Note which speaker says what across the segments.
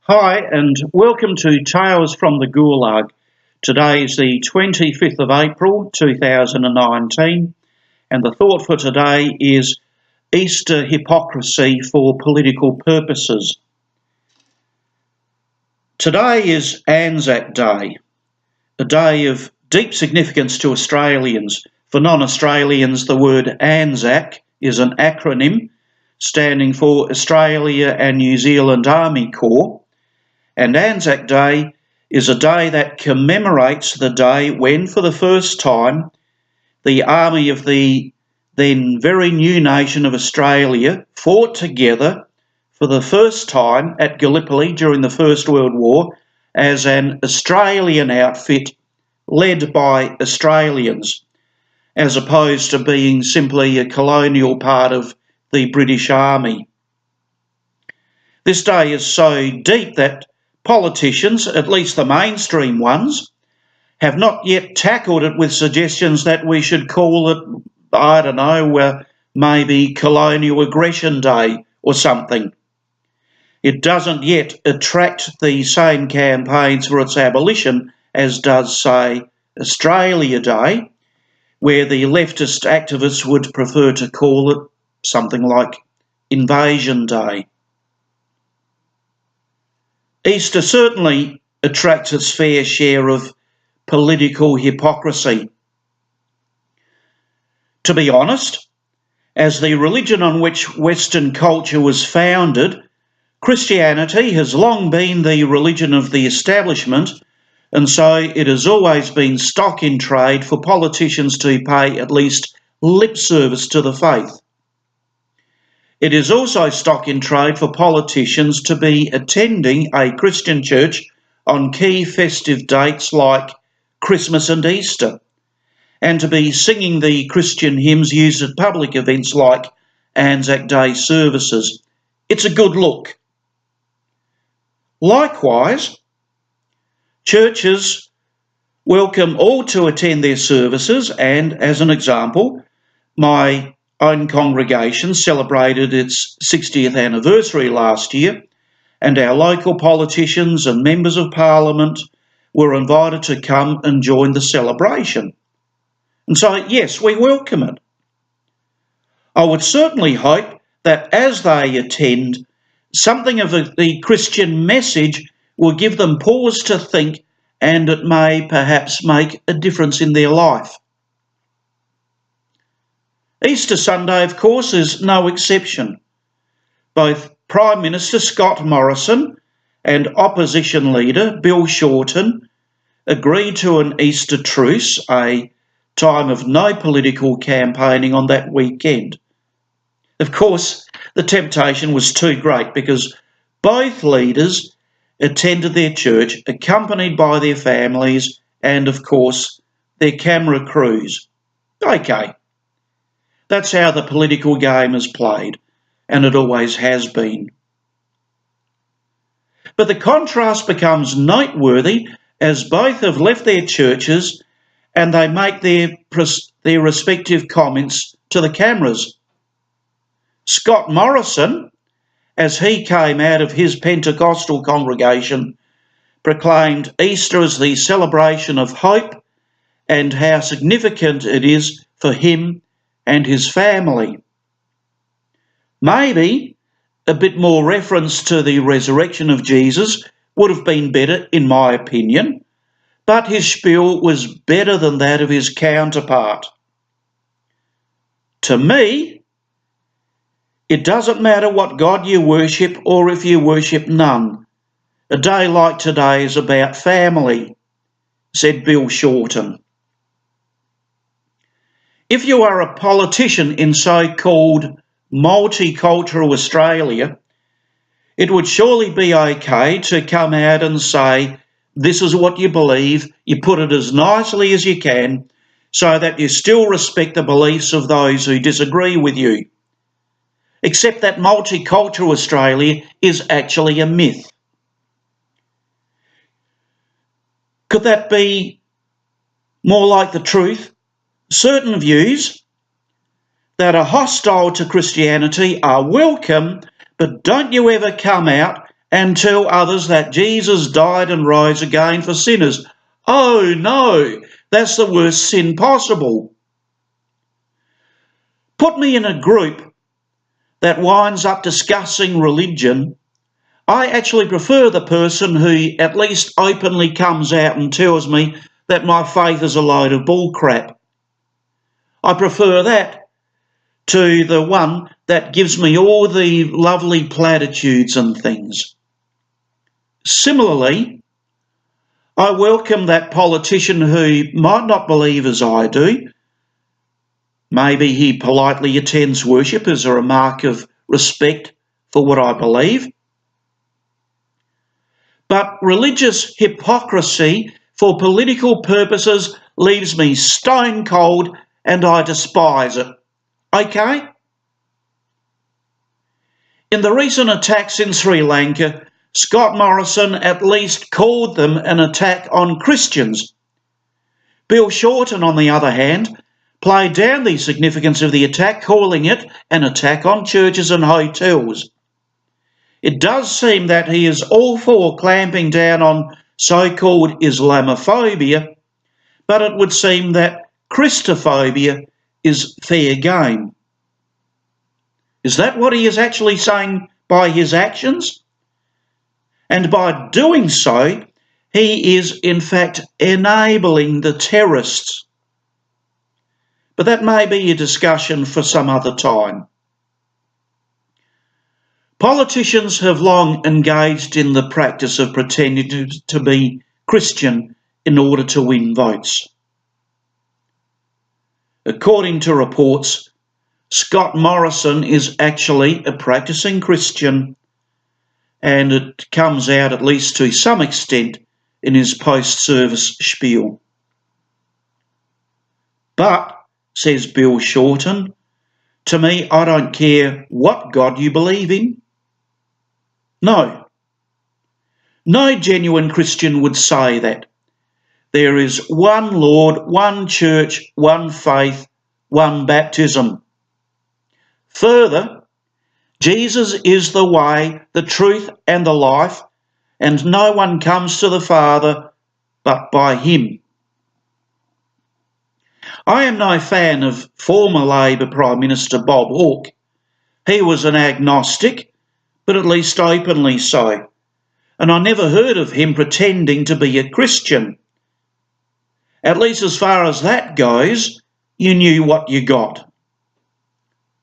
Speaker 1: Hi, and welcome to Tales from the Gulag. Today is the 25th of April 2019, and the thought for today is Easter hypocrisy for political purposes. Today is Anzac Day, a day of deep significance to Australians. For non-Australians, the word Anzac is an acronym standing for Australia and New Zealand Army Corps. And Anzac Day is a day that commemorates the day when, for the first time, the army of the then very new nation of Australia fought together for the first time at Gallipoli during the First World War as an Australian outfit led by Australians, as opposed to being simply a colonial part of the British Army. This day is so deep that politicians, at least the mainstream ones, have not yet tackled it with suggestions that we should call it, maybe Colonial Aggression Day or something. It doesn't yet attract the same campaigns for its abolition as does, say, Australia Day, where the leftist activists would prefer to call it something like Invasion Day. Easter certainly attracts its fair share of political hypocrisy. To be honest, as the religion on which Western culture was founded, Christianity has long been the religion of the establishment, and so it has always been stock in trade for politicians to pay at least lip service to the faith. It is also stock in trade for politicians to be attending a Christian church on key festive dates like Christmas and Easter, and to be singing the Christian hymns used at public events like Anzac Day services. It's a good look. Likewise, churches welcome all to attend their services, and as an example, my own congregation celebrated its 60th anniversary last year, and our local politicians and members of parliament were invited to come and join the celebration. And so, yes, we welcome it. I would certainly hope that as they attend, something of the Christian message will give them pause to think, and it may perhaps make a difference in their life. Easter Sunday, of course, is no exception. Both Prime Minister Scott Morrison and Opposition Leader Bill Shorten agreed to an Easter truce, a time of no political campaigning on that weekend. Of course, the temptation was too great because both leaders attended their church accompanied by their families and, of course, their camera crews. Okay. That's how the political game is played, and it always has been. But the contrast becomes noteworthy as both have left their churches and they make their respective comments to the cameras. Scott Morrison, as he came out of his Pentecostal congregation, proclaimed Easter as the celebration of hope and how significant it is for him and his family. Maybe a bit more reference to the resurrection of Jesus would have been better, in my opinion, but his spiel was better than that of his counterpart. To me, it doesn't matter what God you worship or if you worship none. A day like today is about family, said Bill Shorten. If you are a politician in so-called multicultural Australia, it would surely be okay to come out and say, this is what you believe, you put it as nicely as you can, so that you still respect the beliefs of those who disagree with you. Except that multicultural Australia is actually a myth. Could that be more like the truth? Certain views that are hostile to Christianity are welcome, but don't you ever come out and tell others that Jesus died and rose again for sinners. Oh no, that's the worst sin possible. Put me in a group that winds up discussing religion. I actually prefer the person who at least openly comes out and tells me that my faith is a load of bullcrap. I prefer that to the one that gives me all the lovely platitudes and things. Similarly, I welcome that politician who might not believe as I do. Maybe he politely attends worship as a remark of respect for what I believe. But religious hypocrisy for political purposes leaves me stone cold, and I despise it. Okay? In the recent attacks in Sri Lanka, Scott Morrison at least called them an attack on Christians. Bill Shorten, on the other hand, played down the significance of the attack, calling it an attack on churches and hotels. It does seem that he is all for clamping down on so-called Islamophobia, but it would seem that Christophobia is fair game. Is that what he is actually saying by his actions? And by doing so, he is in fact enabling the terrorists. But that may be a discussion for some other time. Politicians have long engaged in the practice of pretending to be Christian in order to win votes. According to reports, Scott Morrison is actually a practicing Christian, and it comes out at least to some extent in his post-service spiel. But, says Bill Shorten, to me, I don't care what God you believe in. No genuine Christian would say that. There is one Lord, one church, one faith, one baptism. Further, Jesus is the way, the truth and the life, and no one comes to the Father but by him. I am no fan of former Labor Prime Minister Bob Hawke. He was an agnostic, but at least openly so, and I never heard of him pretending to be a Christian. At least as far as that goes, you knew what you got.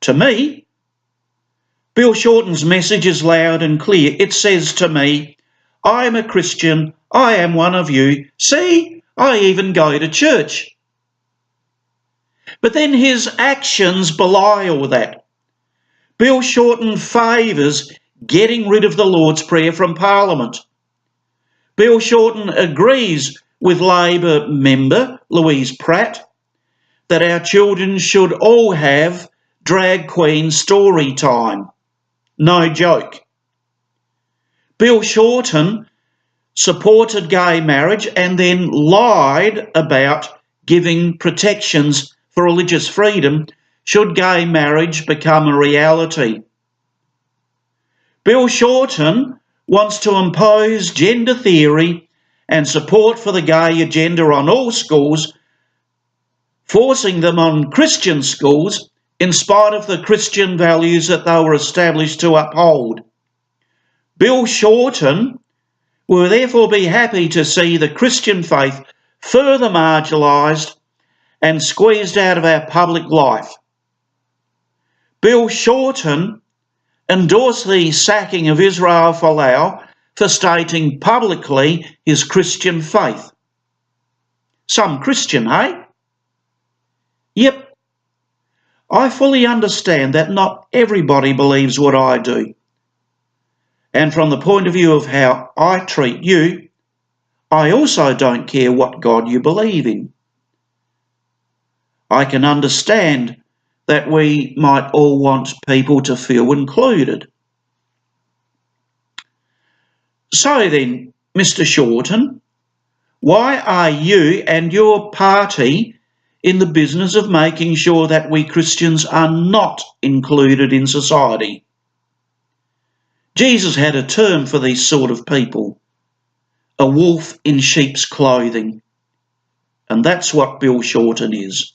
Speaker 1: To me, Bill Shorten's message is loud and clear. It says to me, I am a Christian, I am one of you. See, I even go to church. But then his actions belie all that. Bill Shorten favours getting rid of the Lord's Prayer from Parliament. Bill Shorten agrees with Labor member Louise Pratt that our children should all have drag queen story time. No joke. Bill Shorten supported gay marriage and then lied about giving protections for religious freedom should gay marriage become a reality. Bill Shorten wants to impose gender theory and support for the gay agenda on all schools, forcing them on Christian schools in spite of the Christian values that they were established to uphold. Bill Shorten will therefore be happy to see the Christian faith further marginalised and squeezed out of our public life. Bill Shorten endorsed the sacking of Israel Folau for stating publicly his Christian faith. Some Christian, hey? Yep. I fully understand that not everybody believes what I do. And from the point of view of how I treat you, I also don't care what God you believe in. I can understand that we might all want people to feel included. So then, Mr. Shorten, why are you and your party in the business of making sure that we Christians are not included in society? Jesus had a term for these sort of people: a wolf in sheep's clothing. And that's what Bill Shorten is.